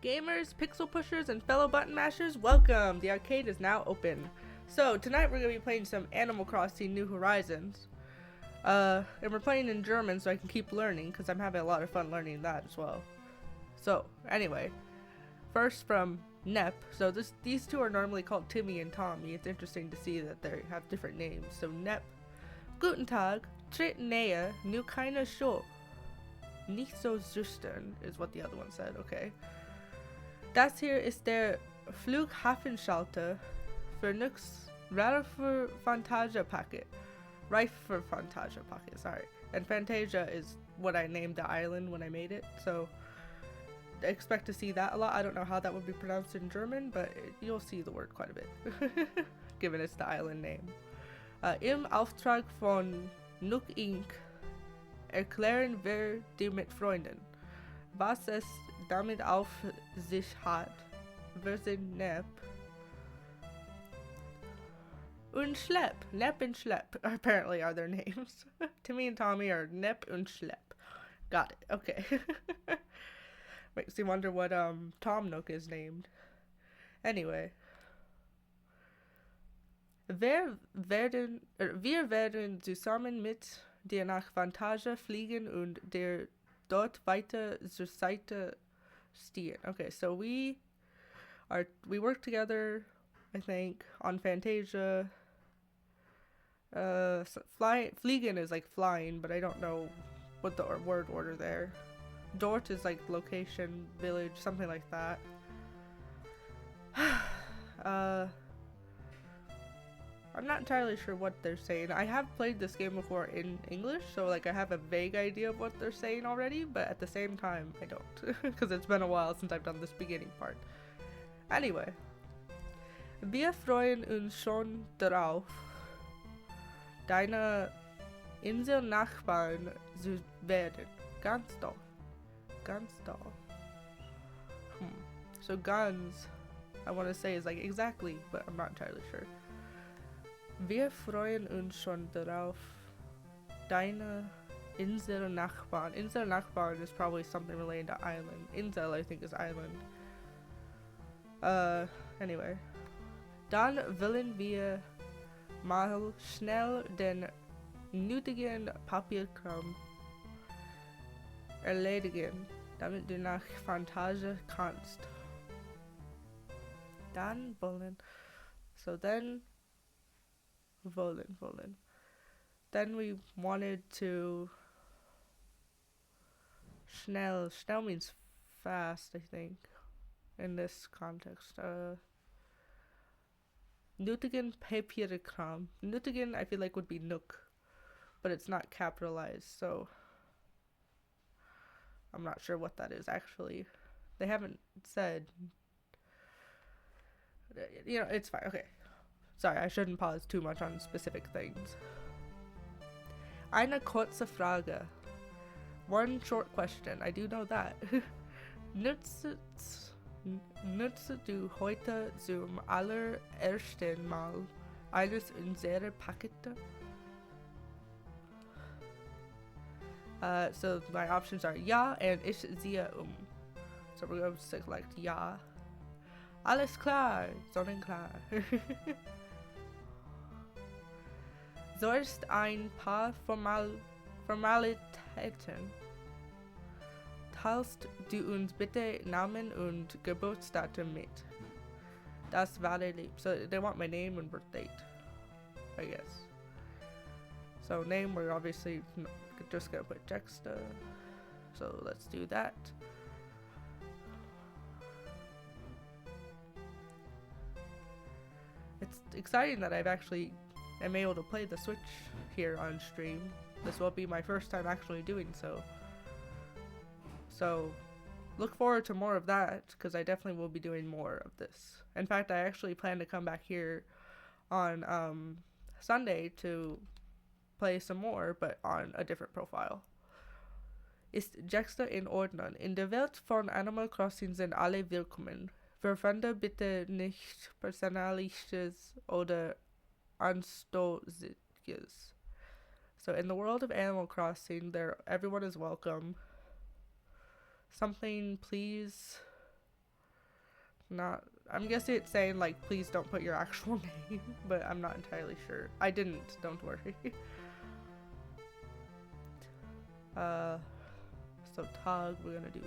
Gamers, pixel pushers, and fellow button mashers, welcome! The arcade is now open. So, tonight we're going to be playing some Animal Crossing New Horizons. And we're playing in German so I can keep learning, because I'm having a lot of fun learning that as well. So, anyway. First from Nep. So, these two are normally called Timmy and Tommy. It's interesting to see that they have different names. So, Nep. Guten Tag. Tritt näher. Nu keine Show. Nicht so schüchtern is what the other one said. Okay. Das hier ist der Flughafenschalter für Nux Ralph Fantasia Packet. Rife for Fantasia Pocket, sorry. And Fantasia is what I named the island when I made it, so I expect to see that a lot. I don't know how that would be pronounced in German, but you'll see the word quite a bit, given it's the island name. Im Auftrag von Nook Inc. erklären wir dir mit Freunden, was es damit auf sich hat. Wir sind Nep und Schlepp. Nep and Schlepp apparently are their names. Timmy and Tommy are Nep und Schlepp. Got it. Okay. Makes you wonder what Tom Nook is named. Anyway. Wir werden zusammen mit dir nach Fantasia fliegen und dir dort weiter zur Seite stehen. Okay, so we work together, I think, on Fantasia. Fliegen is like flying, but I don't know what the word order there. Dort is like location, village, something like that. I'm not entirely sure what they're saying. I have played this game before in English, so like I have a vague idea of what they're saying already, but at the same time I don't, because it's been a while since I've done this beginning part. Anyway, wir freuen uns schon darauf, deine Inselnachbarn zu werden. Ganz doll. Ganz doll. So ganz, I want to say is like exactly, but I'm not entirely sure. Wir freuen uns schon darauf, deine Inselnachbarn. Inselnachbarn is probably something related to island. Insel, I think, is island. Anyway. Dann wollen wir mal schnell den nötigen Papierkram erledigen, damit du nach Fantasia kannst. Dann wollen. So then. Wollen. Then we wanted to schnell means fast, I think, in this context. Nötigen Papierkram. Nötigen I feel like would be Nook, but it's not capitalized, so I'm not sure what that is actually. They haven't said. You know, it's fine. Okay. Sorry, I shouldn't pause too much on specific things. Eine kurze Frage. One short question. I do know that. Nutzt du heute zum allerersten Mal eines unserer Pakete? So my options are ja and ich sehe So we're going to select ja. Alles klar, sonnenklar. Sonst ein paar Formalitäten. Teilst du uns bitte Namen und Geburtsdatum mit? Das wäre lieb. So they want my name and birth date, I guess. So name, we're obviously just gonna put Jexta. So let's do that. It's exciting that I'm able to play the Switch here on stream. This will be my first time actually doing so. So, look forward to more of that, because I definitely will be doing more of this. In fact, I actually plan to come back here on Sunday to play some more, but on a different profile. Ist Jexta in Ordnung? In der Welt von Animal Crossing sind alle willkommen. Verwende bitte nicht Personalisches oder Anstößiges. So in the world of Animal Crossing, everyone is welcome. Something, please. Not, I'm guessing it's saying like, please don't put your actual name, but I'm not entirely sure. I didn't, don't worry. So Tog, we're gonna do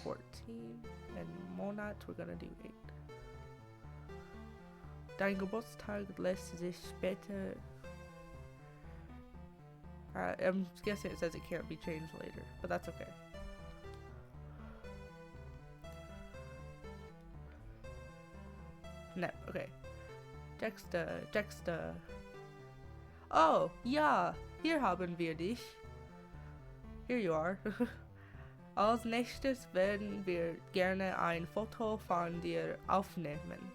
14, and Monat, we're gonna do 8. Dein Geburtstag lässt sich später. I'm guessing it says it can't be changed later, but that's okay. No, okay. Dexter. Oh, ja, hier haben wir dich. Here you are. Als nächstes werden wir gerne ein Foto von dir aufnehmen.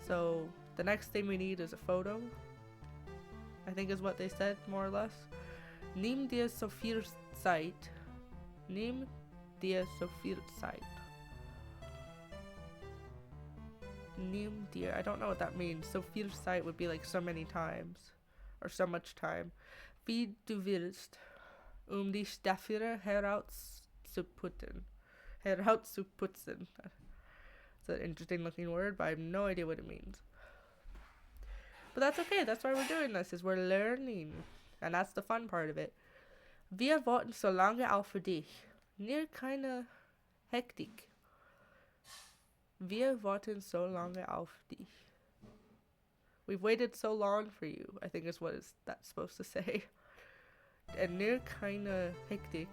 So, the next thing we need is a photo, I think is what they said, more or less. Nimm dir so viel Zeit. Nimm dir so viel Zeit. Nimm dir, I don't know what that means. So viel Zeit would be like so many times. Or so much time. Wie du willst. Dich dafür herauszuputzen. Herauszuputzen. It's an interesting looking word, but I have no idea what it means. But that's okay, that's why we're doing this, is we're learning. And that's the fun part of it. Wir warten so lange auf für dich. Nimm keine Hektik. Wir warten so lange auf dich. We've waited so long for you, I think is what that's supposed to say. And nimm keine Hektik.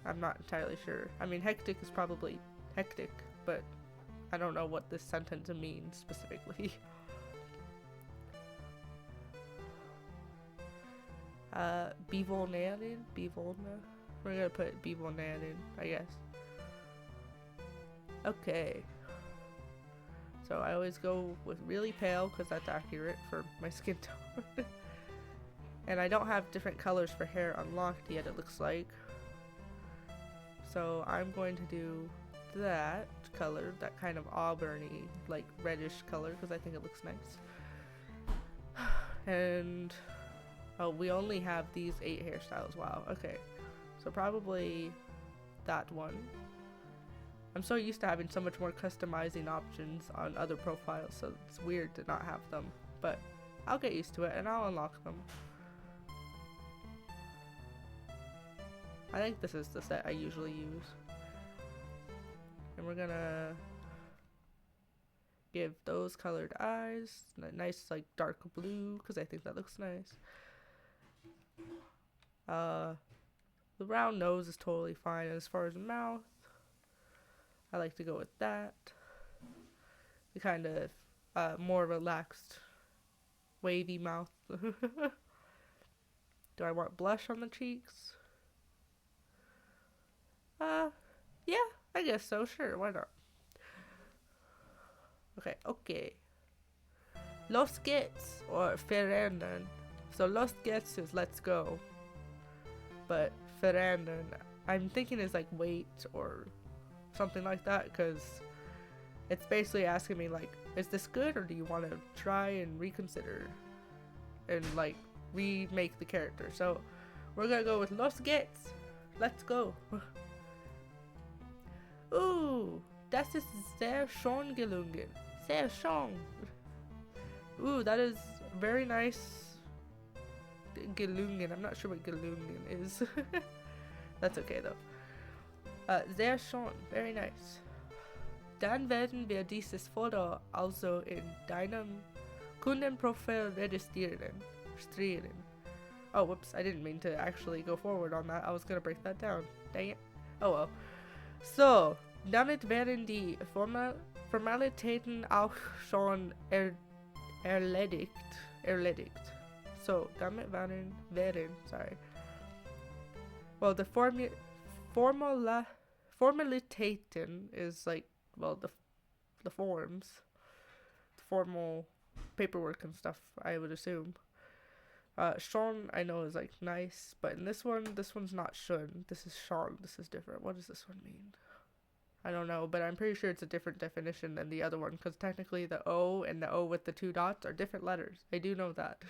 I'm not entirely sure. I mean, hectic is probably hectic, but I don't know what this sentence means specifically. Bivonärin? Bivona? We're gonna put bivonärin, I guess. Okay. So I always go with really pale because that's accurate for my skin tone. And I don't have different colors for hair unlocked yet, it looks like. So I'm going to do that color, that kind of auburny, like reddish color, because I think it looks nice. And oh, we only have these 8 hairstyles. Wow, okay. So probably that one. I'm so used to having so much more customizing options on other profiles, so it's weird to not have them. But I'll get used to it and I'll unlock them. I think this is the set I usually use. And we're gonna give those colored eyes a nice like dark blue because I think that looks nice. The round nose is totally fine. And as far as mouth, I like to go with that. The kind of more relaxed, wavy mouth. Do I want blush on the cheeks? Yeah, I guess so, sure, why not? Okay. Los geht's, or verändern. So los geht's is let's go. But verändern, I'm thinking is like wait or something like that, because it's basically asking me like, is this good or do you want to try and reconsider and like remake the character? So we're gonna go with los geht's, let's go. Ooh, das ist sehr schön gelungen. Sehr schön. Ooh, that is very nice. Gelungen. I'm not sure what gelungen is. That's okay though. Sehr schön. Very nice. Dann werden wir dieses Foto also in deinem Kundenprofil registrieren. Oh, whoops. I didn't mean to actually go forward on that. I was gonna break that down. Dang it. Oh well. So, damit werden die Formalitäten auch schon erledigt. So, damit werden, sorry. Well, the Formalitäten is like, well, the forms. The formal paperwork and stuff, I would assume. Schon, I know, is like nice, but in this one's not schon. This is schon. This is different. What does this one mean? I don't know, but I'm pretty sure it's a different definition than the other one, because technically the O and the O with the 2 dots are different letters. I do know that.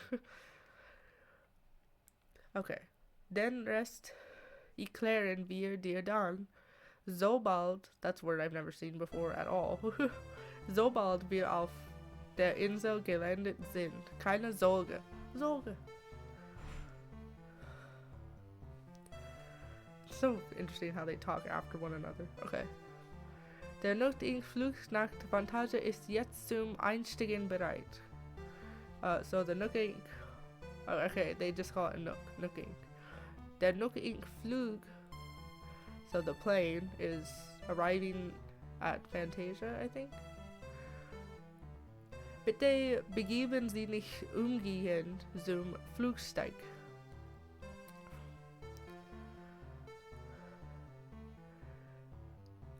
Okay. Den Rest erklären wir dir dann, sobald, that's a word I've never seen before at all, sobald wir auf der Insel gelandet sind. Keine Sorge. Sorge. So interesting how they talk after one another. Okay. Der Notinkflug nach Fantasia ist jetzt zum Einsteigen bereit. So the Nook Inc. Oh, okay, they just call it Nook Inc. Der Nook Inc. Flug, so the plane, is arriving at Fantasia, I think. Bitte begeben Sie sich umgehend zum Flugsteig.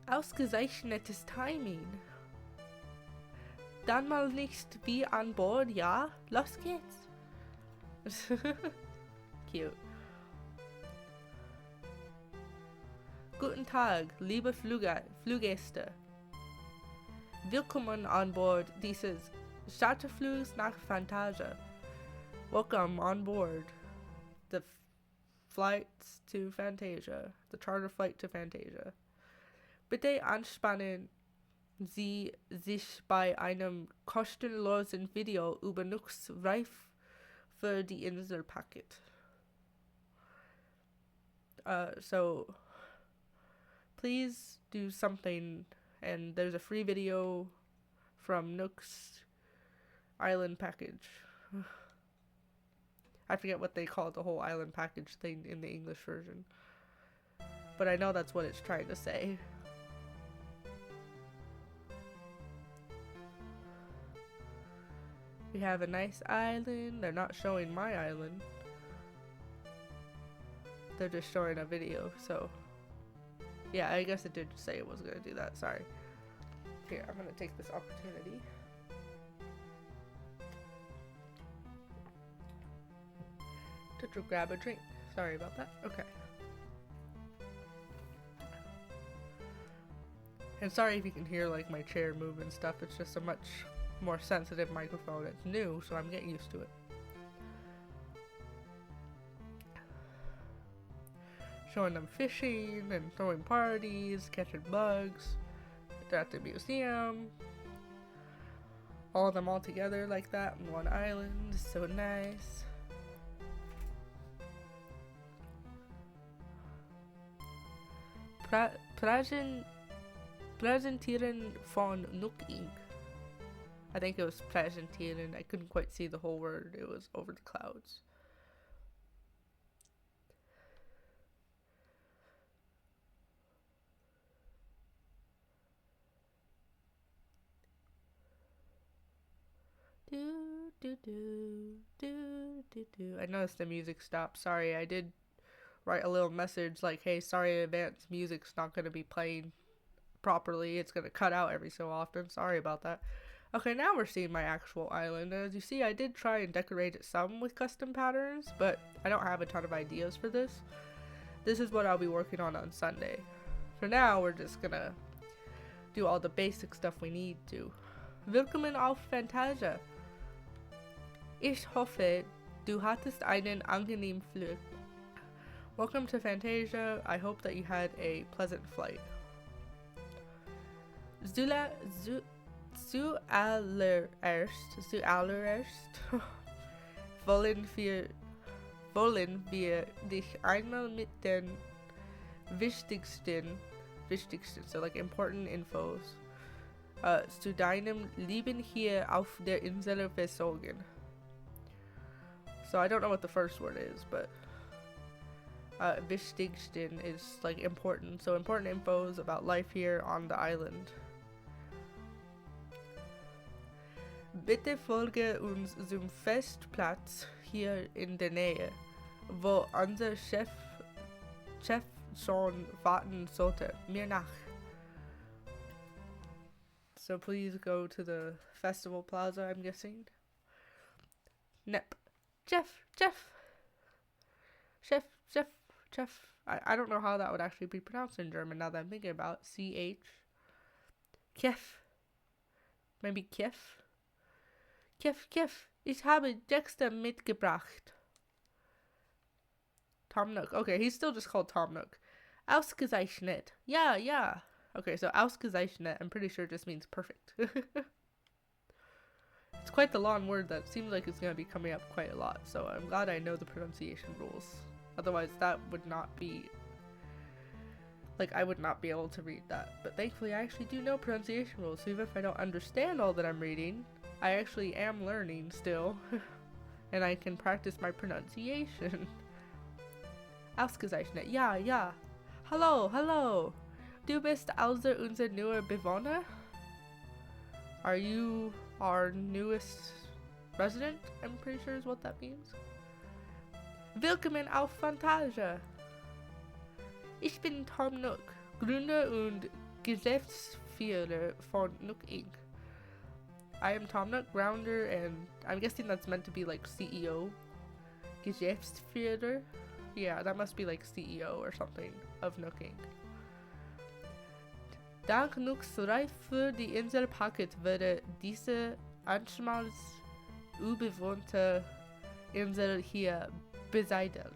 Ausgezeichnetes Timing. Dann mal nicht wie an Bord, ja? Los geht's. Cute. Guten Tag, liebe Fluggäste. Willkommen an Bord dieses Charterflugs nach Fantasia. Welcome on board the flights to Fantasia, the charter flight to Fantasia. Bitte anspannen Sie sich bei einem kostenlosen Video über Nooks Reif für die Inselpaket. So please do something, and there's a free video from Nook's island package. I forget what they call the whole island package thing in the English version, but I know that's what it's trying to say. We have a nice island. They're not showing my island. They're just showing a video, so yeah, I guess it did say it was gonna do that. Sorry. Here, I'm gonna take this opportunity. To grab a drink. Sorry about that. Okay. And sorry if you can hear like my chair move and stuff. It's just a much more sensitive microphone. It's new, so I'm getting used to it. Showing them fishing and throwing parties, catching bugs. They're at the museum. All of them all together like that on one island. So nice. Präsentieren von Nook Inc. I think it was präsentieren. I couldn't quite see the whole word. It was over the clouds. Do, do, do, do, do, do. I noticed the music stopped. Sorry, I did write a little message like, hey, sorry, advanced music's not going to be playing properly. It's going to cut out every so often. Sorry about that. Okay, now we're seeing my actual island. As you see, I did try and decorate it some with custom patterns, but I don't have a ton of ideas for this. This is what I'll be working on Sunday. For now, we're just going to do all the basic stuff we need to. Willkommen auf Fantasia. Ich hoffe, du hattest einen angenehmen Flug. Welcome to Fantasia. I hope that you had a pleasant flight. Zuallererst wollen wir dich einmal mit den wichtigsten, so like important infos, zu deinem Leben hier auf der Insel versorgen. So I don't know what the first word is, but wichtigsten is like important. So important infos about life here on the island. Bitte folge uns zum Festplatz hier in der Nähe, wo unser Chef schon warten sollte. Mir nach. So please go to the festival plaza, I'm guessing. Nep. Chef. I don't know how that would actually be pronounced in German now that I'm thinking about it. CH. Kef. Maybe Kef. Kef. Ich habe Dexter mitgebracht. Tom Nook. Okay, he's still just called Tom Nook. Ausgezeichnet. Yeah, yeah. Okay, so ausgezeichnet, I'm pretty sure just means perfect. It's quite the long word that seems like it's going to be coming up quite a lot, so I'm glad I know the pronunciation rules. Otherwise, that would not be... Like, I would not be able to read that. But thankfully, I actually do know pronunciation rules, so even if I don't understand all that I'm reading, I actually am learning still. And I can practice my pronunciation. Ausgezeichnet. Ja, ja. Hallo, hallo. Du bist also unser neuer Bewohner? Are you our newest resident? I'm pretty sure is what that means. Willkommen auf Fantasia. Ich bin Tom Nook, Gründer und Geschäftsführer von Nook Inc. I am Tom Nook, founder, and I'm guessing that's meant to be like CEO. Geschäftsführer? Yeah, that must be like CEO or something of Nook Inc. Dank Nooks Reif für die Inselpaket wurde diese einstmals unbewohnte Insel hier besiedelt.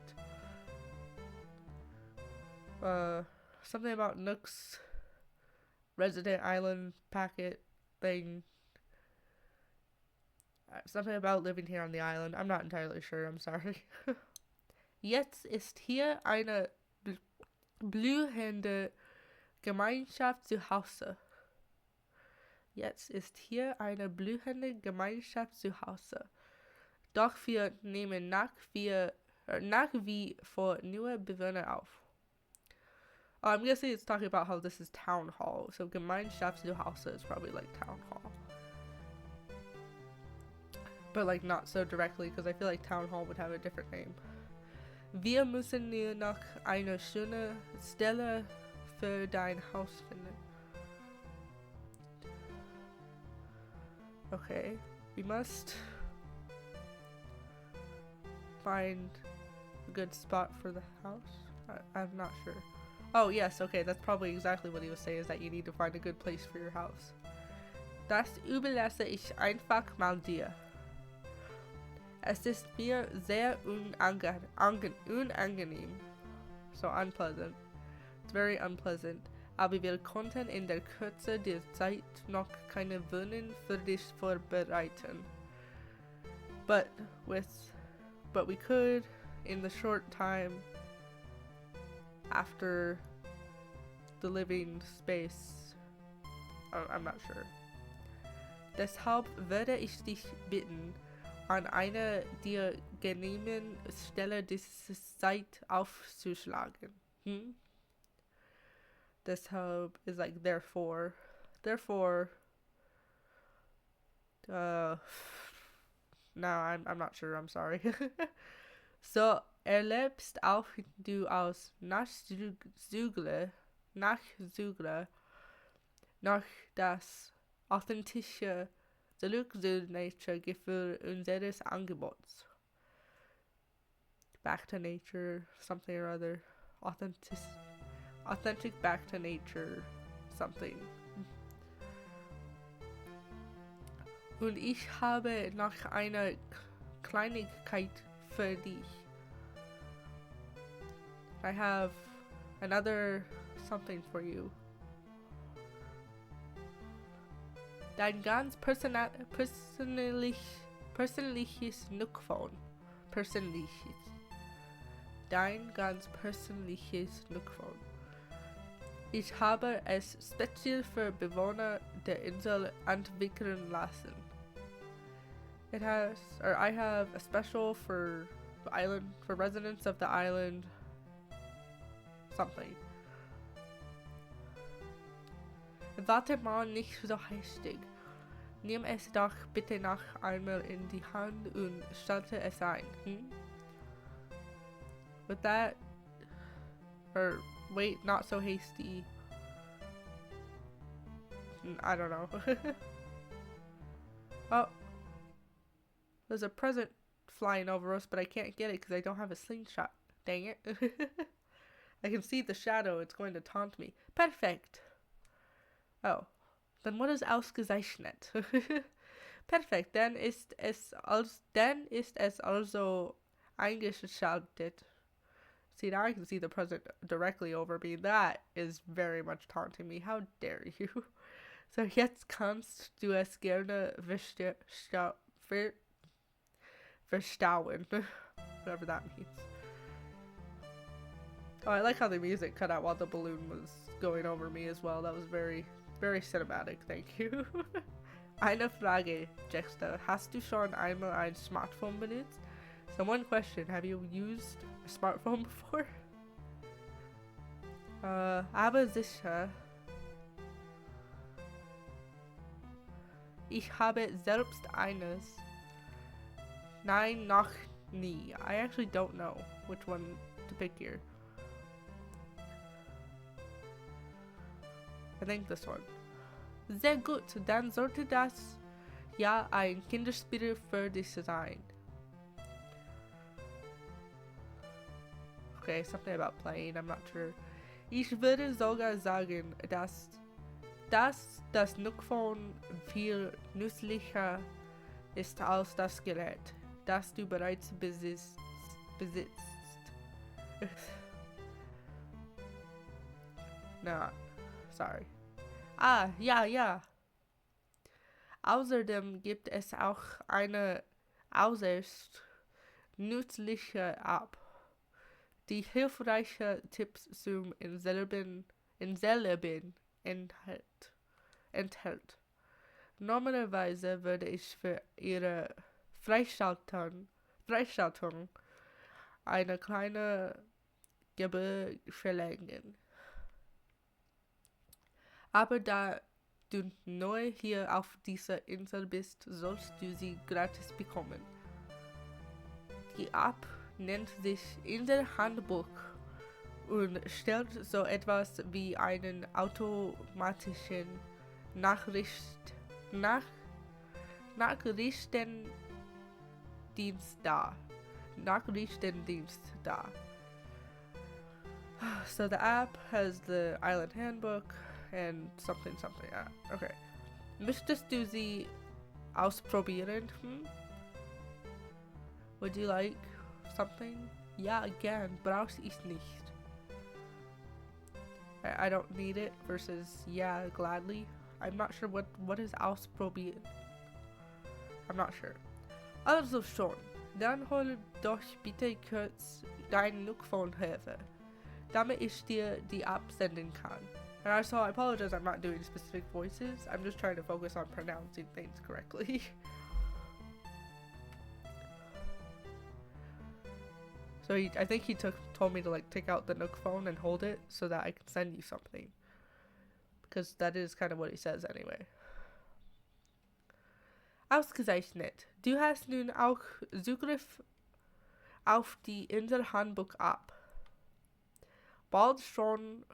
Something about Nook's resident island packet thing. Something about living here on the island. I'm not entirely sure, I'm sorry. Jetzt ist hier eine blühende Gemeinschaft zu Hause. Jetzt ist hier eine blühende Gemeinschaft zu Hause. Doch wir nehmen nach wie vor neue Bewohner auf. I'm guessing it's talking about how this is town hall. So Gemeinschaft zu Hause is probably like town hall. But like not so directly, because I feel like town hall would have a different name. Wir müssen nur noch eine schöne Stelle für dein Haus finden. Okay, we must find a good spot for the house. I'm not sure. Oh yes, okay, that's probably exactly what he was saying, is that you need to find a good place for your house. Das überlasse ich einfach mal dir. Es ist mir sehr unangenehm. So unpleasant. It's very unpleasant. Aber wir konnten in der Kürze der Zeit noch keine Wohnung für dich vorbereiten. But we could, in the short time after the living space, I'm not sure. Deshalb würde ich dich bitten, an einer dir genehmen Stelle diese Zeit aufzuschlagen. Deshalb is like therefore. No, I'm not sure, I'm sorry. So erlebst auch du als Nachzügler noch das authentische Zurück-zu-Nature-Gefühl unseres Angebots. Back to nature, something or other. Authentic back to nature, something. Und ich habe noch eine Kleinigkeit für dich. I have another something for you. Dein ganz persönliches Nook-Phone. Dein ganz persönliches Nook-Phone. Ich habe es speziell für Bewohner der Insel entwickeln lassen. I have a special for the island, for residents of the island, something. Warte mal nicht so hastig. Nimm es doch bitte noch einmal in die Hand und schalte es ein. With that, or wait, not so hasty. I don't know. Oh. There's a present flying over us, but I can't get it because I don't have a slingshot. Dang it. I can see the shadow. It's going to taunt me. Perfect. Oh. Then what is ausgezeichnet? Perfekt. Dann ist es also eingeschaltet. See, now I can see the president directly over me. That is very much taunting me. How dare you? So jetzt kannst du es gerne verstauen. Whatever that means. Oh, I like how the music cut out while the balloon was going over me as well. That was very, very cinematic. Thank you. Eine Frage, Jexter. Hast du schon einmal ein Smartphone benutzt? So one question, have you used a smartphone before? Aber sicher. Ich habe selbst eines. Nein, noch nie. I actually don't know which one to pick here. I think this one. Sehr gut, dann sollte das ja ein Kinderspiel für dich sein. Okay, something about playing, I'm not sure. Ich würde sogar sagen, dass das Nuckphone viel nützlicher ist als das Gerät, das du bereits besitzt. Na, sorry. Ah, ja. Außerdem gibt es auch eine äußerst nützliche App, die hilfreiche Tipps zum Inselben enthält. Normalerweise würde ich für ihre Freischaltung eine kleine Gebühr verlangen. Aber da du neu hier auf dieser Insel bist, sollst du sie gratis bekommen. Die App nennt sich Inselhandbuch und stellt so etwas wie einen automatischen Nachrichtendienst dar. So the app has the island handbook and something. Okay. Möchtest du sie ausprobieren? Would you like something? Ja, gern. Brauchst ich nicht. I don't need it versus yeah, gladly. I'm not sure what is ausprobieren. I'm not sure. Also schon. Dann hol doch bitte kurz dein Nuckphone hervor, damit ich dir die App senden kann. And I apologize, I'm not doing specific voices. I'm just trying to focus on pronouncing things correctly. So I think he told me to like take out the Nook phone and hold it so that I can send you something. Because that is kind of what he says anyway. Ausgezeichnet. Du hast nun auch Zugriff auf die Inselhandbuch-App. Bald schon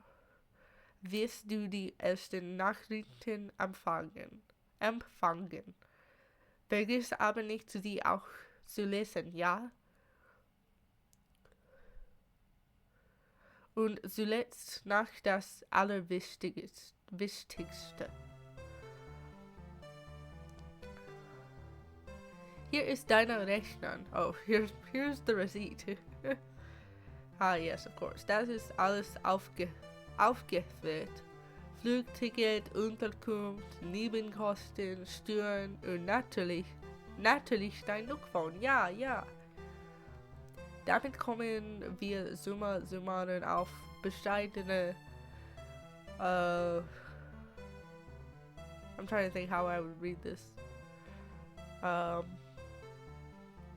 wirst du die ersten Nachrichten empfangen. Vergiss aber nicht, sie auch zu lesen, ja? Und zuletzt noch das Allerwichtigste. Hier ist deine Rechnung. Oh, here's the receipt. Ah, yes, of course. Das ist alles aufgeführt. Flugticket, Unterkunft, Nebenkosten, Steuern und natürlich dein Nuckphone. Ja. Damit kommen wir summa summarum auf bescheidene I'm trying to think how I would read this.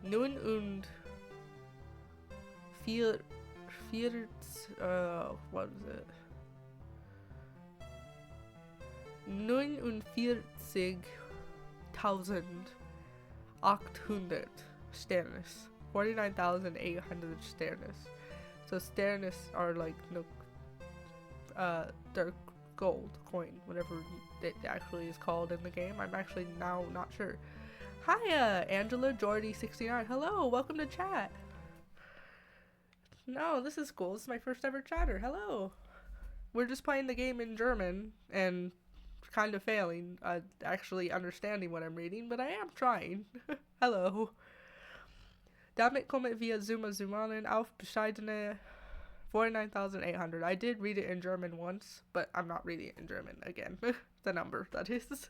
Nun und what is it? 49.800 Sternis. 49,800 Sternis. So Sternis are like they're gold coin, whatever it actually is called in the game. I'm actually now not sure. Hiya, Angela Jordy69. Hello, welcome to chat. No, this is cool. This is my first ever chatter. Hello. We're just playing the game in German and kind of failing at actually understanding what I'm reading, but I am trying. Hello. Damit kommen wir summa summarum auf bescheidene 49,800. I did read it in German once, but I'm not reading it in German again. The number, that is.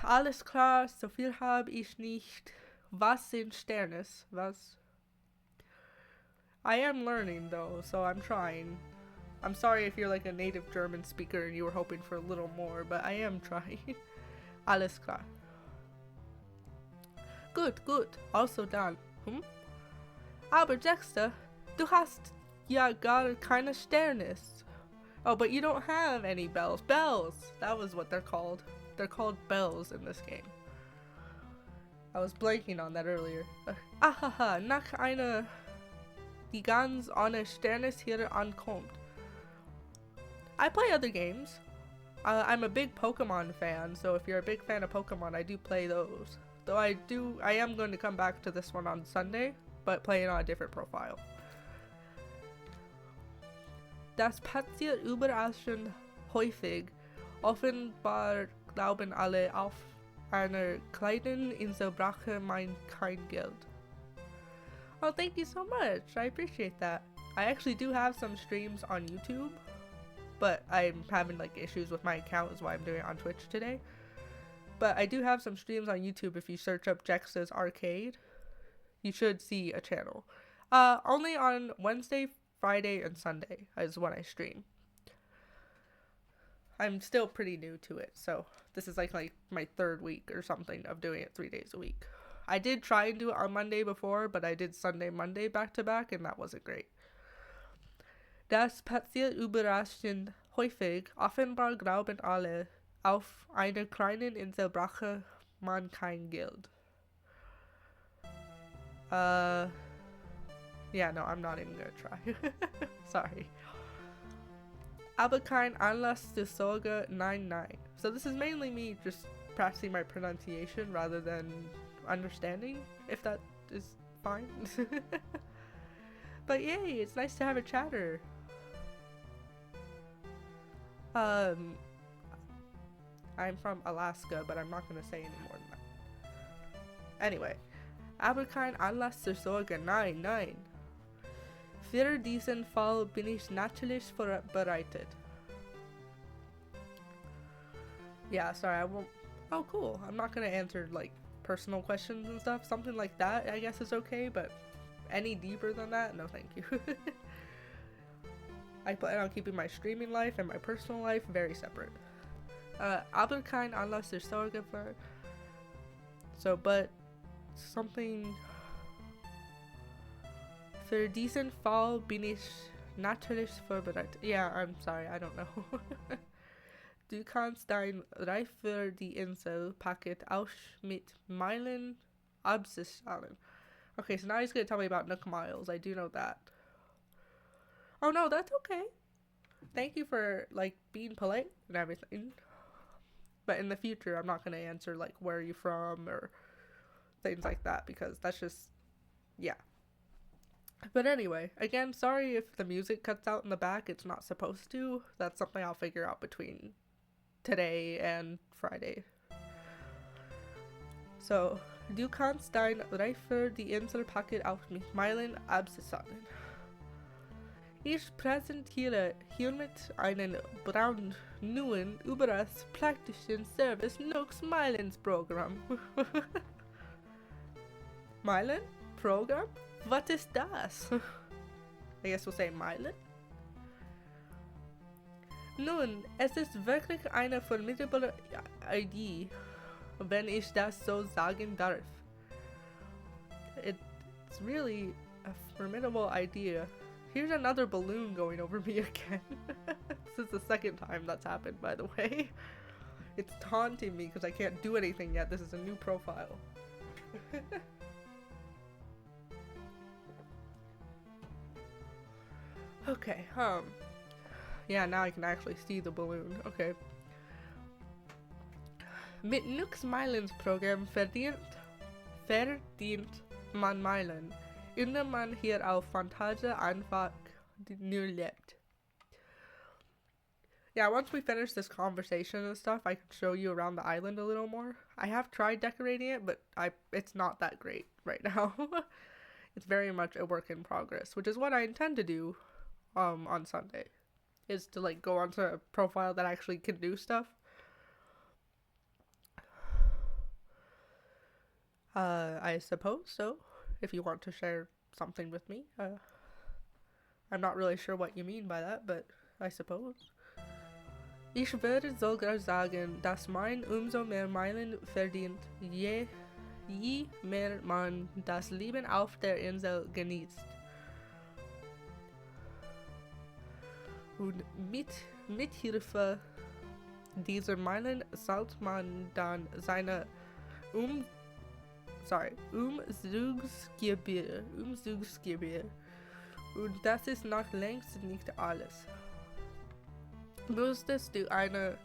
Alles klar, so viel habe ich nicht. Was sind Sternes? Was? I am learning though, so I'm trying. I'm sorry if you're like a native German speaker and you were hoping for a little more, but I am trying. Alles klar. Gut, gut. Also dann. Aber Dexter, du hast ja gar keine Sternes. Oh, but you don't have any bells. Bells! That was what they're called. They're called bells in this game. I was blanking on that earlier. Ahaha, nach einer, die ganz ohne Sternes hier ankommt. I play other games. I'm a big Pokemon fan, so if you're a big fan of Pokemon, I do play those. Though I am going to come back to this one on Sunday, but play it on a different profile. Das passiert überraschend häufig. Offenbar glauben alle auf einer kleinen Insel brauche man kein Geld. Oh, thank you so much. I appreciate that. I actually do have some streams on YouTube, but I'm having like issues with my account, is why I'm doing it on Twitch today. But I do have some streams on YouTube. If you search up Jexta's Arcade, you should see a channel. Only on Wednesday, Friday, and Sunday is when I stream. I'm still pretty new to it, so this is like my third week or something of doing it 3 days a week. I did try and do it on Monday before, but I did Sunday, Monday back to back, and that wasn't great. Das passiert überraschend häufig. Offenbar glauben alle, auf einer kleinen Insel brauche man kein Geld. Yeah, no, I'm not even gonna try. Sorry. Aber kein Anlass zur Sorge, nein, nein. So this is mainly me just practicing my pronunciation rather than understanding, if that is fine. But yay, it's nice to have a chatter. I'm from Alaska, but I'm not gonna say any more than that. Anyway. Aber kein Anlass zur Sorge, nein, nein. Für diesen Fall bin ich natürlich vorbereitet. Yeah, sorry, I won't. Oh, cool. I'm not gonna answer like personal questions and stuff. Something like that, I guess, is okay, but any deeper than that, no, thank you. I plan on keeping my streaming life and my personal life very separate. Aber kein Anlass zur Sorge für. So, but something. Für diesen Fall bin ich natürlich vorbereitet. Yeah, I'm sorry, I don't know. Du kannst dein Reif für die Insel-Paket auch mit Meilen abzahlen. Okay, so now he's gonna tell me about Nook Miles. I do know that. Oh no, that's okay. Thank you for, like, being polite and everything. But in the future, I'm not gonna answer, like, where are you from or things like that, because that's just, yeah. But anyway, again, sorry if the music cuts out in the back. It's not supposed to. That's something I'll figure out between today and Friday. So, du kannst dein Reif für die Insel-Paket auch mit Meilen abzahlen. Ich präsentiere hiermit einen brandneuen, überaus praktischen Service Nooks Meilen Programm. Meilen? Program? What is das? I guess we'll say Meilen. Nun, es ist wirklich eine formidable Idee, wenn ich das so sagen darf. It's really a formidable idea. Here's another balloon going over me again. This is the second time that's happened, by the way. It's taunting me because I can't do anything yet. This is a new profile. Okay, yeah, now I can actually see the balloon. Okay. Mit Nooks Meilen's Programm verdient man Meilen, indem man hier auf Fantasia einfach nur lebt. Yeah, once we finish this conversation and stuff, I can show you around the island a little more. I have tried decorating it, but it's not that great right now. It's very much a work in progress, which is what I intend to do on Sunday, is to like go onto a profile that actually can do stuff. I suppose so, if you want to share something with me. I'm not really sure what you mean by that, but I suppose. Ich würde sogar sagen, dass man umso mehr Meilen verdient, je mehr man das Leben auf der Insel genießt. Und mit Hilfe dieser Meilen zahlt man dann seine Umzugsgebühr. Und das ist noch längst nicht alles. Müsstest du deine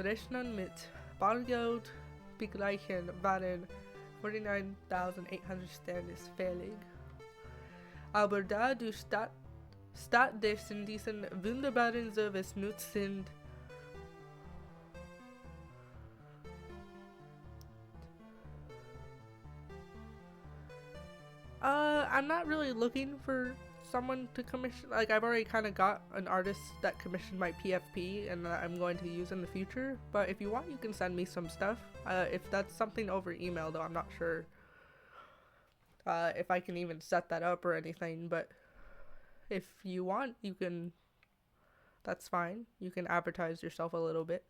Rechnung mit Bargeld begleichen, waren 49.800 Sternis fällig. Aber da du stattdessen diesen wunderbaren Service nutzen, I'm not really looking for someone to commission. Like, I've already kind of got an artist that commissioned my PFP and that I'm going to use in the future. But if you want, you can send me some stuff. If that's something over email, though, I'm not sure if I can even set that up or anything. But if you want, you can. That's fine. You can advertise yourself a little bit.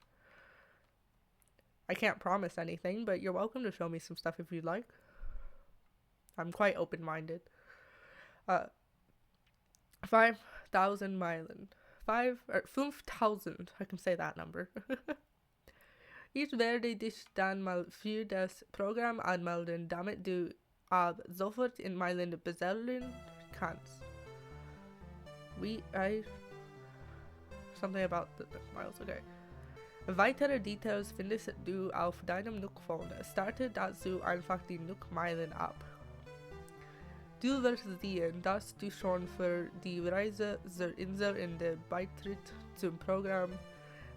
I can't promise anything, but you're welcome to show me some stuff if you'd like. I'm quite open-minded. 5,000 Meilen. 5,000. I can say that number. Ich werde dich dann mal für das Programm anmelden, damit du ab sofort in Meilen bestellen kannst. Something about the miles, okay. Weitere Details findest du auf deinem Nook-Phone. Starte dazu einfach die Nook-Meilen ab. Du wirst sehen, dass du schon für die Reise zur Insel in der Beitritt zum Programm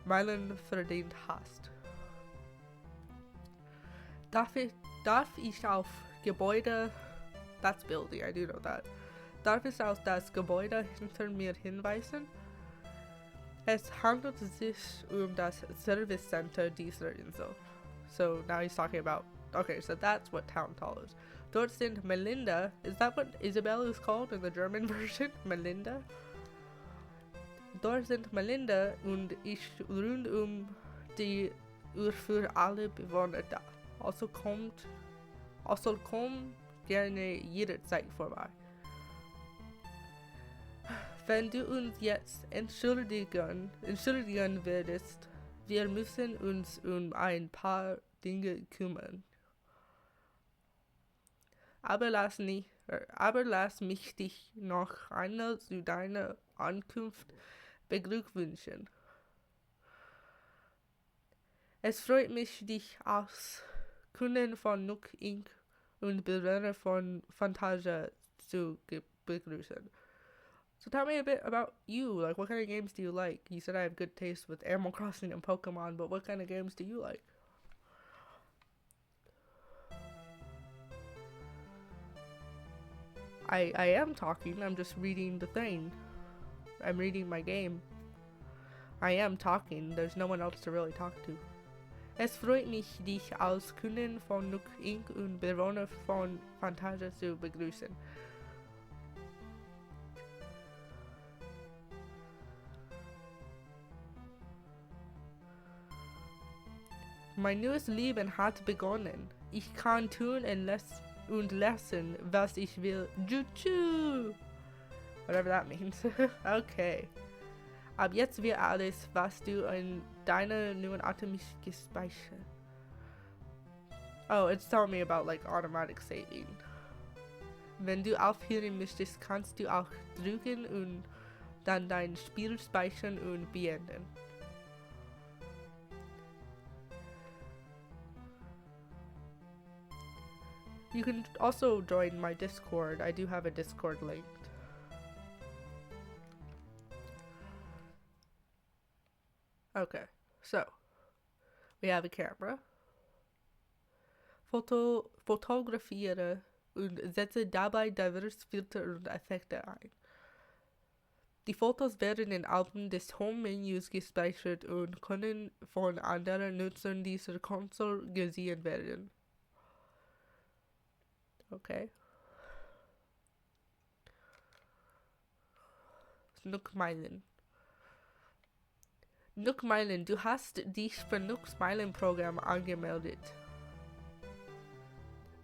Meilen verdient hast. Darf ich auf Gebäude, that's building, I do know that. Darf ich auf das Gebäude hinter mir hinweisen? Es handelt sich das Service Center dieser Insel. So now he's talking about, okay, so that's what Town Hall is. Dort sind Melinda, is that what Isabelle is called in the German version? Melinda? Dort sind Melinda und ich rund die Uhr für alle Bewohner da. Also komm gerne jederzeit vorbei. Wenn du uns jetzt entschuldigen würdest, wir müssen uns ein paar Dinge kümmern. Aber lass mich dich noch einmal zu deiner Ankunft beglückwünschen. Es freut mich, dich als Kunden von Nook Inc. und Bewohner von Fantasia zu begrüßen. So tell me a bit about you. Like, what kind of games do you like? You said I have good taste with Animal Crossing and Pokemon, but what kind of games do you like? I am talking, I'm just reading the thing. I'm reading my game. I am talking, there's no one else to really talk to. Es freut mich, dich als Kundin von Nook Inc. und Bewohner von Fantasia zu begrüßen. Mein neues Leben hat begonnen. Ich kann tun und lassen, was ich will. Juju! Whatever that means. Okay. Ab jetzt wird alles, was du in deiner neuen Atomic gespeichert. Oh, it's telling me about like automatic saving. Wenn du aufhören möchtest, kannst du auch drücken und dann dein Spiel speichern und beenden. You can also join my Discord. I do have a Discord linked. Okay, so we have a camera. Fotografiere und setze dabei diverse Filter und Effekte ein. Die Fotos werden in Alben des Home-Menüs gespeichert und können von anderen Nutzern dieser Konsole gesehen werden. Okay. Nookmeilen. Nookmeilen, du hast dich für Nookmeilen-Programm angemeldet.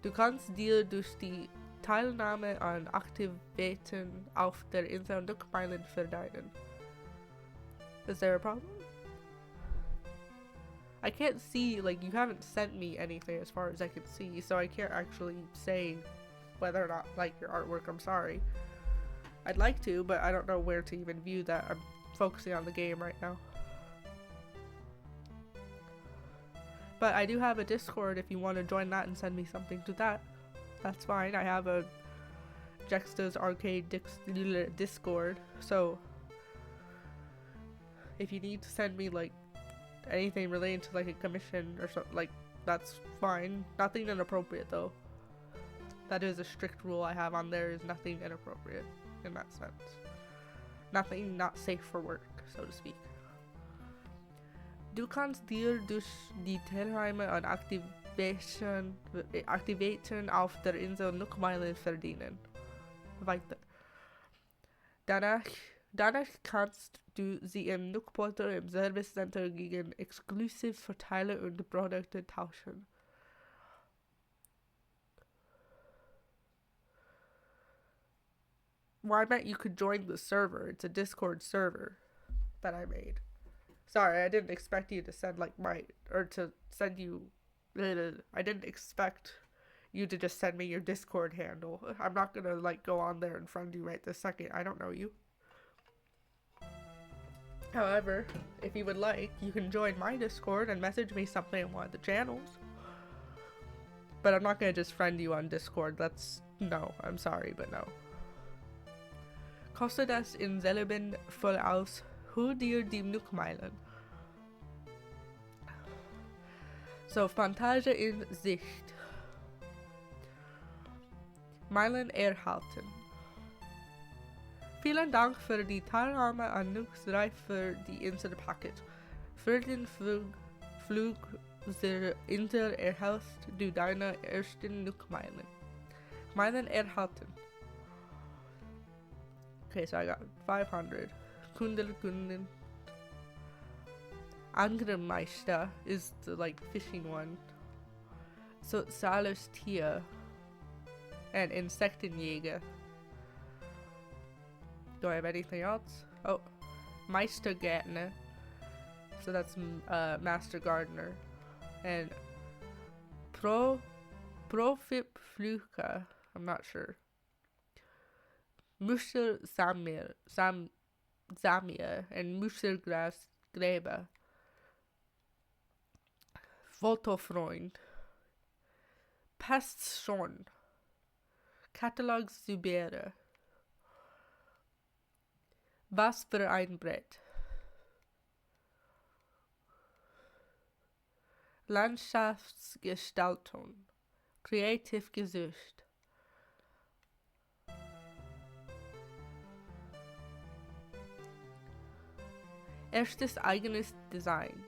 Du kannst dir durch die Teilnahme an Aktivitäten auf der Insel Nookmeilen verdienen. Is there a problem? I can't see, like, you haven't sent me anything as far as I can see, so I can't actually say whether or not like your artwork. I'm sorry. I'd like to, but I don't know where to even view that. I'm focusing on the game right now. But I do have a Discord if you want to join that and send me something to that. That's fine. I have a Jexta's Arcade Discord, so if you need to send me like anything related to like a commission or something, like, that's fine. Nothing inappropriate though. That is a strict rule I have on there, is nothing inappropriate in that sense. Nothing not safe for work, so to speak. Du kannst dir durch die Teilnahme an Aktivitäten auf der Insel Nookmeilen verdienen. Weiter. Danach kannst du sie im Nook Portal im Service Center gegen Exclusive Vorteile und Produkte tauschen. Well, I meant you could join the server. It's a Discord server that I made. Sorry, I didn't expect you to send like I didn't expect you to just send me your Discord handle. I'm not gonna like go on there and friend you right this second. I don't know you. However, if you would like, you can join my Discord and message me something on one of the channels. But I'm not gonna just friend you on Discord. No, I'm sorry, but no. Kostet das in selben voll aus? Hol dir die Nookmeilen. So, Fantasie in Sicht. Meilen erhalten. Vielen Dank für die Teilnahme an Nooks Reise für die Insel Packet. Für den Flug zur Insel erhältst du deine ersten Nookmeilen. Meilen erhalten. Okay, so I got 500. Kunden. Angelmeister is the like fishing one. Soziales Tier. And Insektenjäger. Do I have anything else? Oh, Meistergärtner. So that's Master Gardener. And Profitflücher. I'm not sure. Muschel Samir and Muschelgräber. Fotofreund. Passt schon. Katalog Subere. Was für ein Brett. Landschaftsgestaltung. Creative Gesicht. Erstes eigenes Design.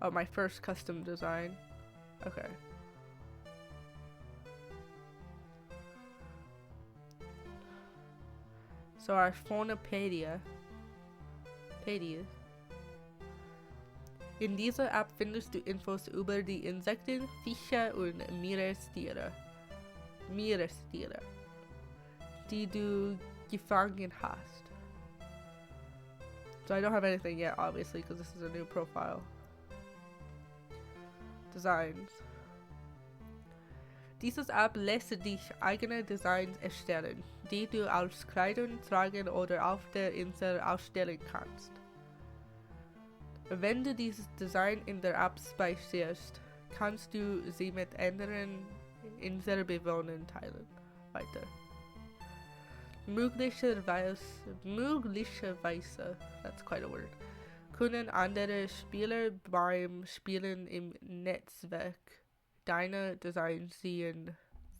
Oh, my first custom design. Okay. So our Phonopedia. In dieser App findest du Infos über die Insekten, Fische und Meerestiere, die du gefangen hast. So I don't have anything yet, obviously, because this is a new profile. Designs. Dieses App lässt dich eigene Designs erstellen, die du als Kleidung tragen oder auf der Insel ausstellen kannst. Wenn du dieses Design in der App speicherst, kannst du sie mit anderen Inselbewohnern teilen. Weiter. Möglicherweise, that's quite a word, können andere Spieler beim Spielen im Netzwerk deine Designs sehen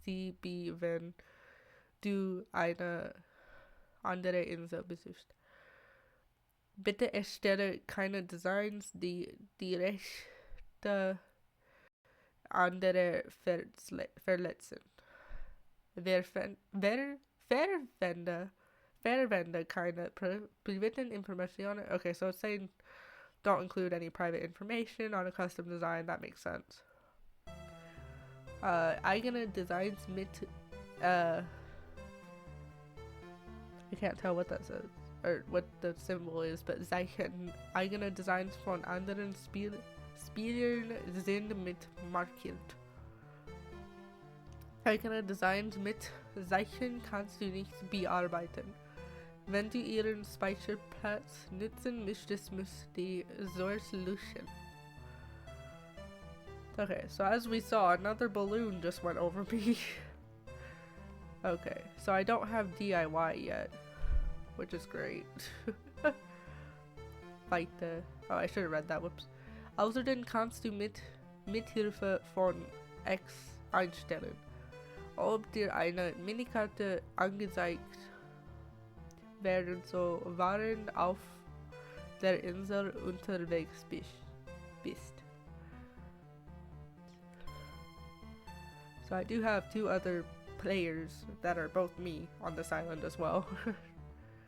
Sie wie wenn du eine andere Insel besuchst. Bitte erstelle keine Designs, die die Rechte anderer verletzen. Verwende keine privaten Informationen. Okay, so it's saying don't include any private information on a custom design. That makes sense. Eigene Designs mit, I can't tell what that says, or what the symbol is, but Zeichen, eigene Designs von anderen Spielern sind mit markiert. Eigene Designs mit Zeichen kannst du nicht bearbeiten. Wenn du ihren Speicherplatz nutzen möchtest, musst du Source löschen. Okay, so as we saw, another balloon just went over me. Okay, so I don't have DIY yet, which is great. Fight the... Oh, I should have read that, whoops. Außerdem kannst du mit Hilfe von X einstellen, ob dir eine Minikarte angezeigt werden so während auf der Insel unterwegs bist. So I do have 2 other players that are both me on this island as well.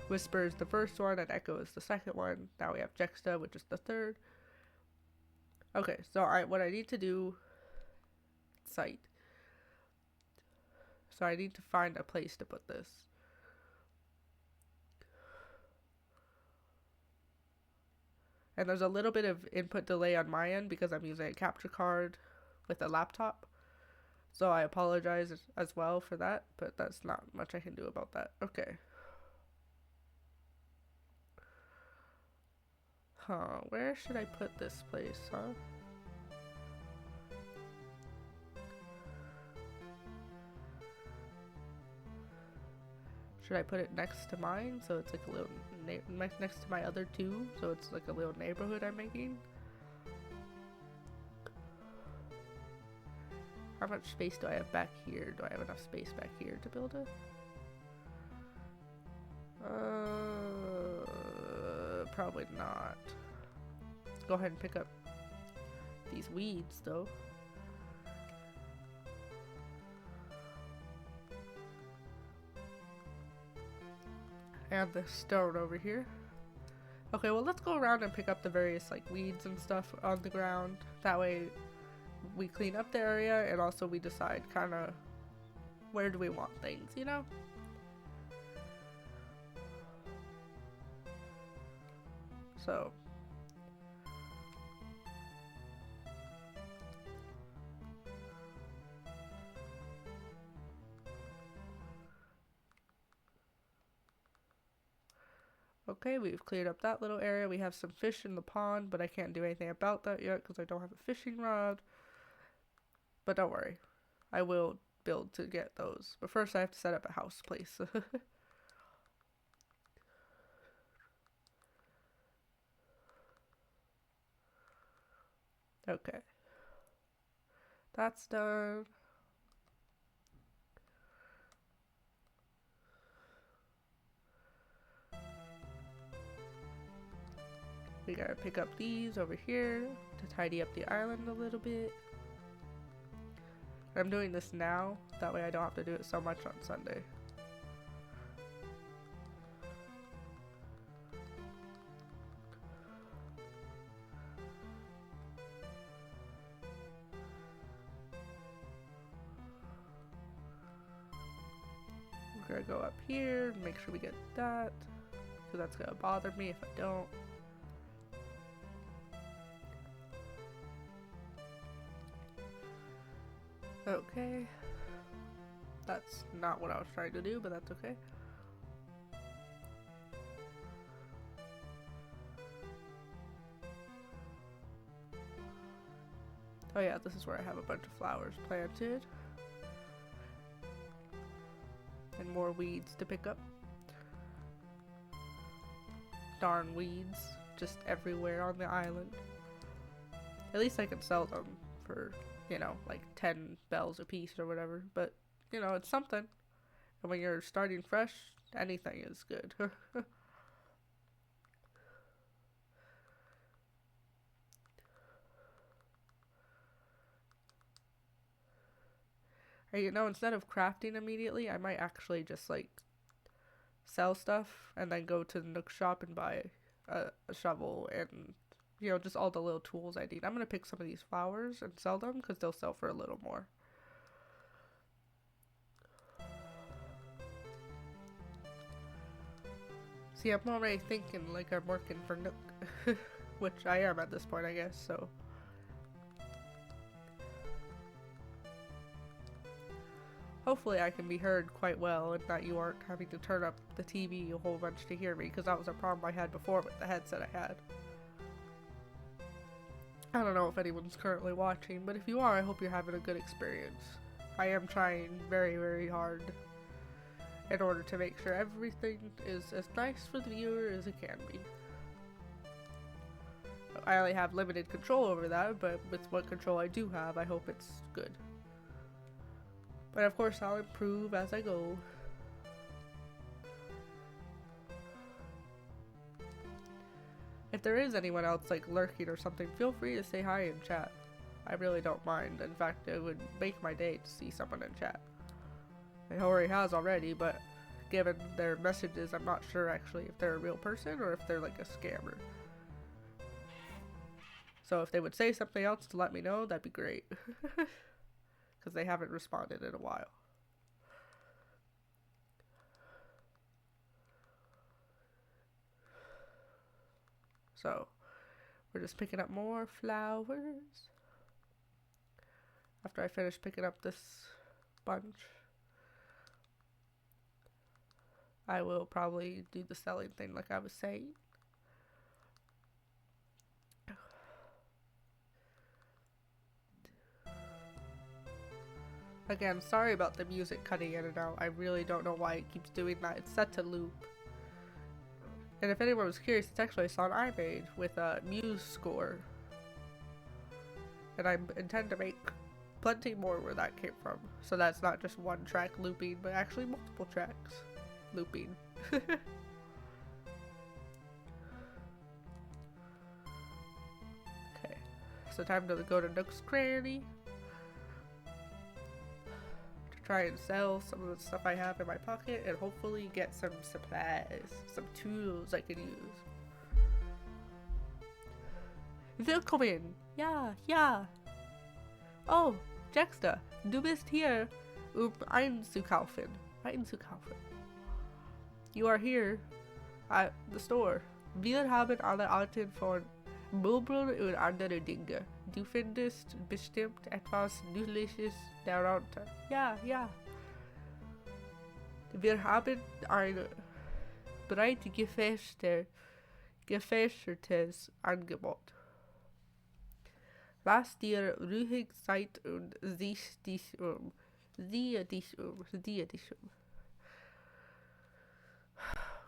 Whisper is the first one and Echo is the second one. Now we have Jexta, which is the third. Okay, so what I need to do, site. So I need to find a place to put this. And there's a little bit of input delay on my end because I'm using a capture card with a laptop. So I apologize as well for that, but that's not much I can do about that. Okay. Huh, where should I put this place, huh? Should I put it next to mine so it's like a little next to my other 2, so it's like a little neighborhood I'm making? How much space do I have back here? Do I have enough space back here to build it? Probably not. Let's go ahead and pick up these weeds though. And the stone over here. Okay, well let's go around and pick up the various like weeds and stuff on the ground. That way we clean up the area and also we decide kind of where do we want things, you know? So okay, we've cleared up that little area. We have some fish in the pond, but I can't do anything about that yet because I don't have a fishing rod. But don't worry, I will build to get those. But first I have to set up a house place. Okay. That's done. We gotta pick up these over here to tidy up the island a little bit. I'm doing this now, that way I don't have to do it so much on Sunday. We're gonna go up here, make sure we get that, because that's gonna bother me if I don't. Okay, that's not what I was trying to do, but that's okay. Oh yeah, this is where I have a bunch of flowers planted. And more weeds to pick up. Darn weeds, just everywhere on the island. At least I can sell them for, you know, like 10 bells a piece or whatever, but you know, it's something. And when you're starting fresh, anything is good. Or, you know, instead of crafting immediately, I might actually just, like, sell stuff and then go to the Nook shop and buy a shovel and, you know, just all the little tools I need. I'm going to pick some of these flowers and sell them because they'll sell for a little more. See, I'm already thinking like I'm working for Nook, which I am at this point, I guess, so. Hopefully I can be heard quite well and that you aren't having to turn up the TV a whole bunch to hear me, because that was a problem I had before with the headset I had. I don't know if anyone's currently watching, but if you are, I hope you're having a good experience. I am trying very, very hard in order to make sure everything is as nice for the viewer as it can be. I only have limited control over that, but with what control I do have, I hope it's good. But of course, I'll improve as I go. If there is anyone else like lurking or something, feel free to say hi in chat. I really don't mind. In fact, it would make my day to see someone in chat. It already has already, but given their messages, I'm not sure actually if they're a real person or if they're like a scammer. So if they would say something else to let me know, that'd be great. Because they haven't responded in a while. So, we're just picking up more flowers. After I finish picking up this bunch, I will probably do the selling thing like I was saying. Again, sorry about the music cutting in and out. I really don't know why it keeps doing that. It's set to loop. And if anyone was curious, it's actually a song I made with a Muse score. And I intend to make plenty more where that came from. So that's not just one track looping, but actually multiple tracks looping. Okay, so time to go to Nook's Cranny. Try and sell some of the stuff I have in my pocket and hopefully get some supplies, some tools I can use. Willkommen! Ja, ja! Oh, Jaxter, du bist hier, einzukaufen. You are here at the store. Wir haben alle Arten von Möbeln und andere Dinge. Du findest bestimmt etwas Nützliches darunter. Ja, ja. Wir haben ein breit gefächertes Angebot. Lass dir ruhig Zeit und sieh dich um.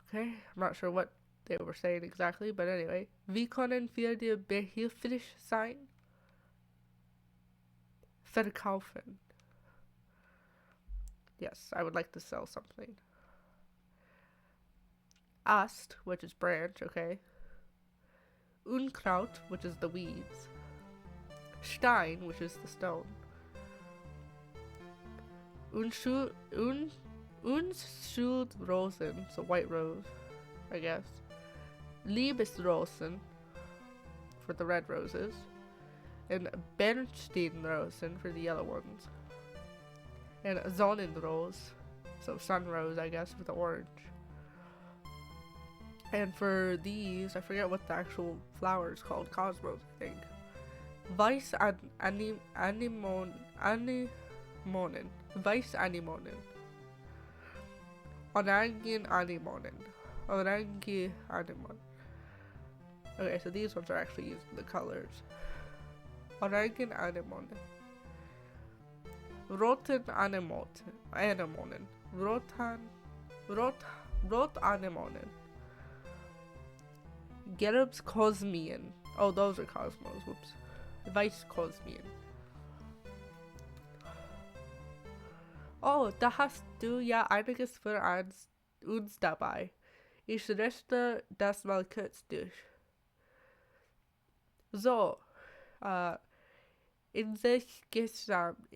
Okay, I'm not sure what they were saying exactly, but anyway. Wie können wir dir behilflich sein? Verkaufen. Yes, I would like to sell something. Ast, which is branch, okay. Unkraut, which is the weeds. Stein, which is the stone. Unschuldrosen, so white rose, I guess. Liebesrosen, for the red roses. And Bernsteinrosen for the yellow ones. And Sonnenrose, so sun rose, I guess, for the orange. And for these, I forget what the actual flower is called, cosmos, I think. Weiß Anemonen. Weiß Anemonen. Orangen Anemonen. Orange Anemon. Okay, so these ones are actually using the colors. Orangen Anemonen. Roten Anemonen. Rot Anemonen. Gerbs Cosmian. Oh, those are cosmos. Whoops. Weiß Cosmian. Oh, da hast du ja einiges für uns dabei. Ich rechne das mal kurz durch. So, äh, insgesamt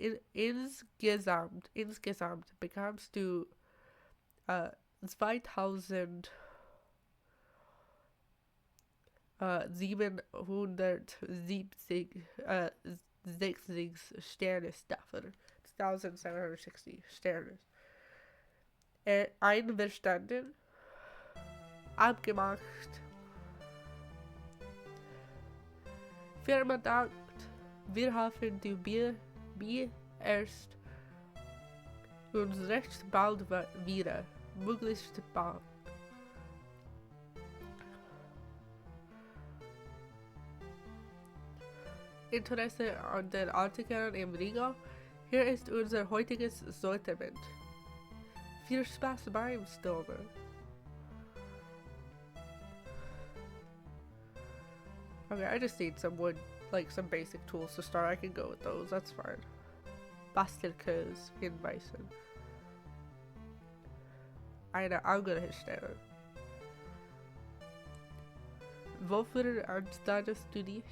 bekamst du 2760 60 Sterne dafür. 1760 Sterne. Einverstanden, abgemacht. Firma dankt, wir hoffen, du Bier erst uns recht bald wieder. Möglichst bald. Interesse an den Artikeln im Riegel? Hier ist unser heutiges Sortiment. Viel Spaß beim Sturmen. Okay, I just need some wood, like some basic tools to start. I can go with those, that's fine. Bastelkurs hinweisen. Eine andere Stelle. Wofür anstandest du dich?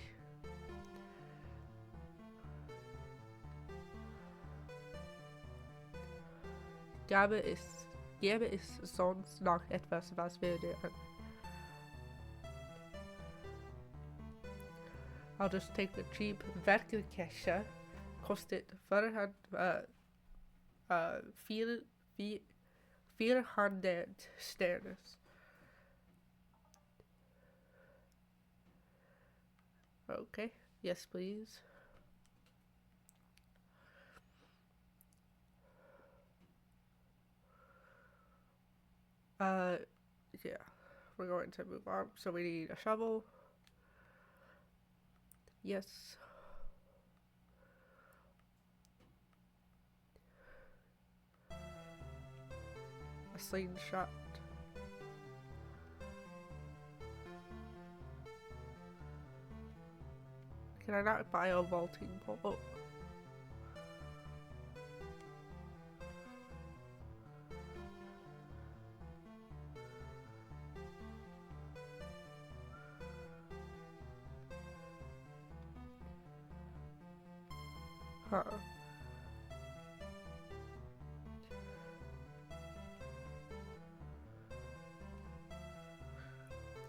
Gäbe es sonst noch etwas, was wir dir an? I'll just take the cheap Werkelkescher. Kostet 400 Sternes. Okay, yes please. Yeah, we're going to move on. So we need a shovel. Yes. A slingshot. Can I not buy a vaulting pole? Oh. Huh.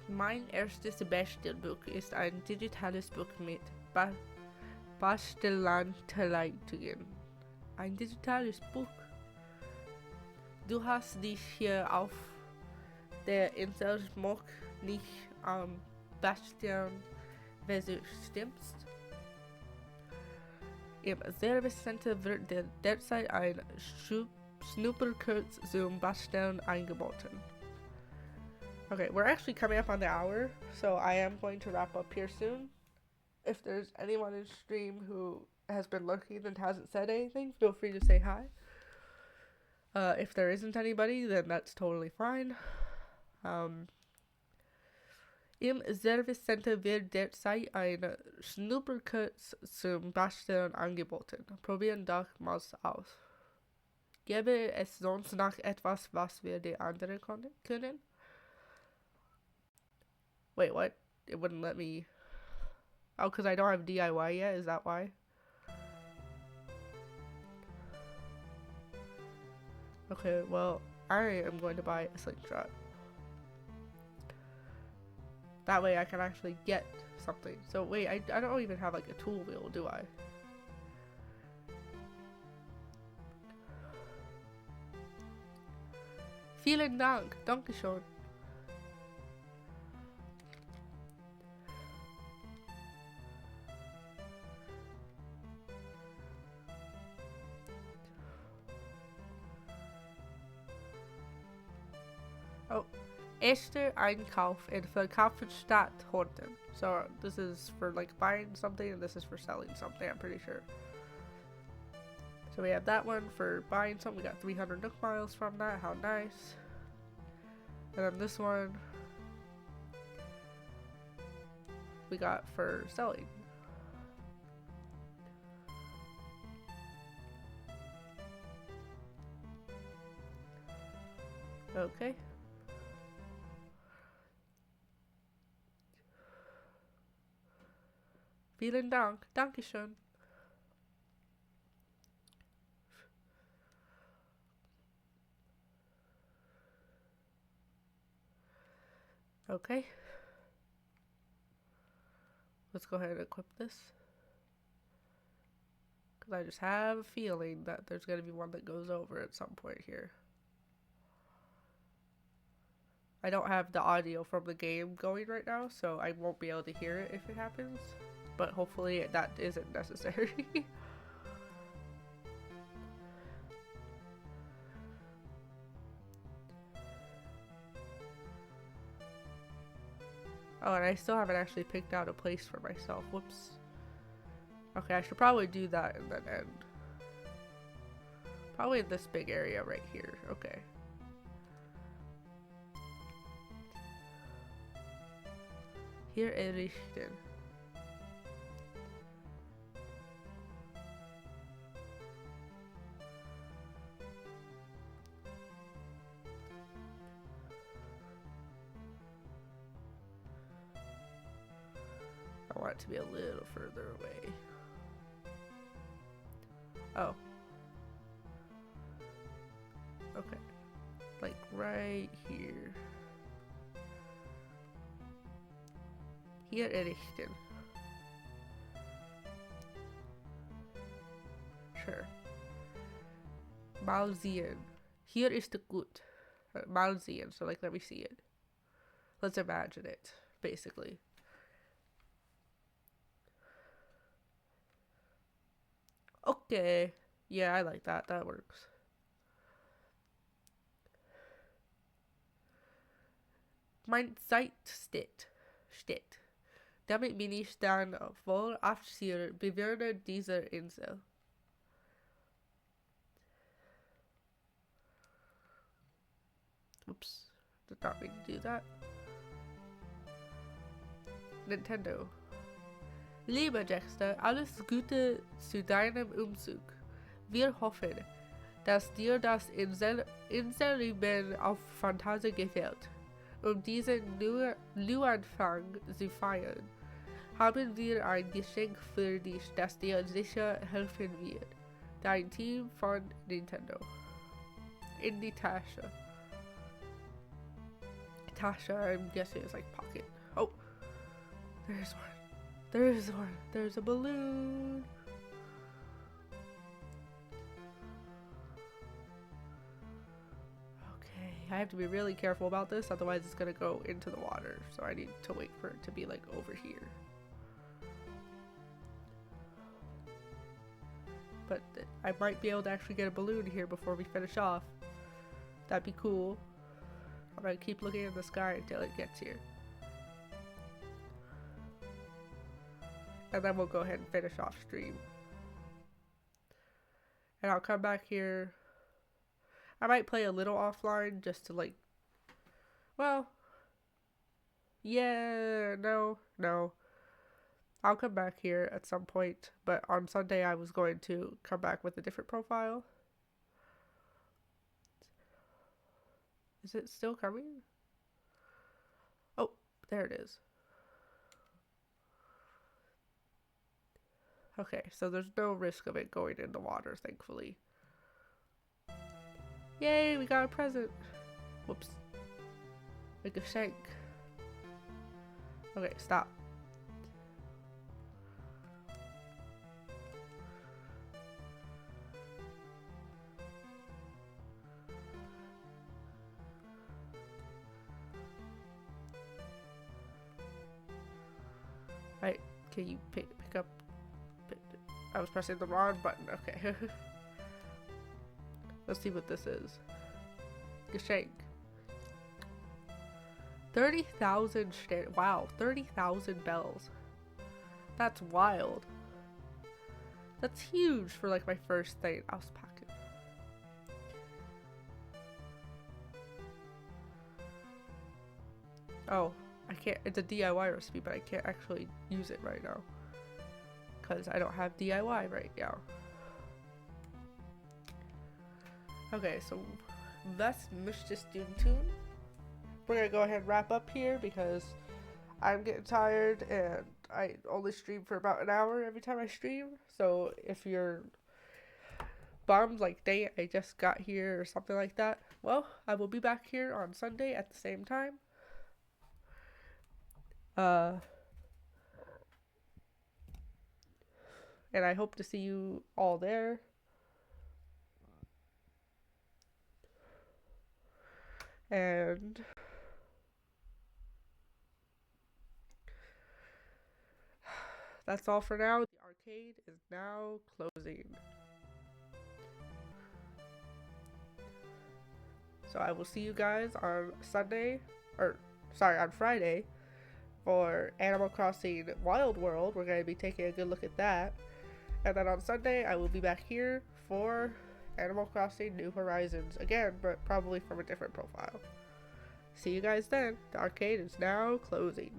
Mein erstes Bastelbuch ist ein digitales Buch mit Bastelanleitungen. Ein digitales Buch. Du hast dich hier auf der Insel Smok nicht am Basteln versucht, stimmt's? Im Service Center wird derzeit ein Schnupperkurs zum Basteln angeboten. Okay, we're actually coming up on the hour, so I am going to wrap up here soon. If there's anyone in stream who has been lurking and hasn't said anything, feel free to say hi. If there isn't anybody, then that's totally fine. Im Service Center wird derzeit ein Schnupperkurs zum Basteln angeboten. Probieren doch mal aus. Gäbe es sonst noch etwas, was wir die anderen können? Wait, what? It wouldn't let me... Oh, because I don't have DIY yet? Is that why? Okay, well, I am going to buy a slingshot. That way I can actually get something. So wait, I don't even have like a tool wheel, do I? Vielen Dank, Dankeschön. Oh, erster Einkauf and Verkaufen statt Horten. So this is for like buying something and this is for selling something, I'm pretty sure. So we have that one for buying something. We got 300 Nook miles from that. How nice. And then this one we got for selling. Okay. Vielen Dank. Dankeschön. Okay. Let's go ahead and equip this. Because I just have a feeling that there's going to be one that goes over at some point here. I don't have the audio from the game going right now, so I won't be able to hear it if it happens. But hopefully that isn't necessary. Oh, and I still haven't actually picked out a place for myself. Whoops. Okay, I should probably do that and then end. Probably in this big area right here. Okay. Hier errichten. I want it to be a little further away. Oh. Okay. Like right here. Hier errichten. Sure. Mal sehen. Hier ist gut. Mal sehen. So like, let me see it. Let's imagine it, basically. Okay. Yeah, I like that. That works. Mein Zeit steht. Damit bin ich dann voll Aufseher, Bewohner dieser Insel. Oops. Did not mean to do that. Nintendo. Lieber Dexter, alles Gute zu deinem Umzug. Wir hoffen, dass dir das Inselleben auf Fantasia gefällt. Um diesen Neuanfang zu feiern, haben wir ein Geschenk für dich, das dir sicher helfen wird. Dein Team von Nintendo. In die Tasche. Tasche, I'm guessing it's like pocket. Oh, there's one. There's one. There's a balloon. Okay, I have to be really careful about this, otherwise it's gonna go into the water. So I need to wait for it to be like over here. But I might be able to actually get a balloon here before we finish off. That'd be cool. I'm gonna keep looking in the sky until it gets here. And then we'll go ahead and finish off stream. And I'll come back here. I might play a little offline just to like, well, yeah, no. I'll come back here at some point, but on Sunday I was going to come back with a different profile. Is it still coming? Oh, there it is. Okay, so there's no risk of it going in the water, thankfully. Yay, we got a present. Whoops. Like a shank. Okay, stop. Right, can you pick up? I was pressing the wrong button. Okay. Let's see what this is. Geschenk. 30,000 wow, 30,000 bells. That's wild. That's huge for like my first thing. I was packing. Oh, I can't. It's a DIY recipe, but I can't actually use it right now because I don't have DIY right now. Okay, so let's miss this tune. We're gonna go ahead and wrap up here because I'm getting tired and I only stream for about an hour every time I stream. So if you're bummed, like, dang it, I just got here or something like that, well, I will be back here on Sunday at the same time. And I hope to see you all there. And that's all for now. The arcade is now closing. So I will see you guys on on Friday for Animal Crossing Wild World. We're going to be taking a good look at that. And then on Sunday, I will be back here for Animal Crossing New Horizons again, but probably from a different profile. See you guys then. The arcade is now closing.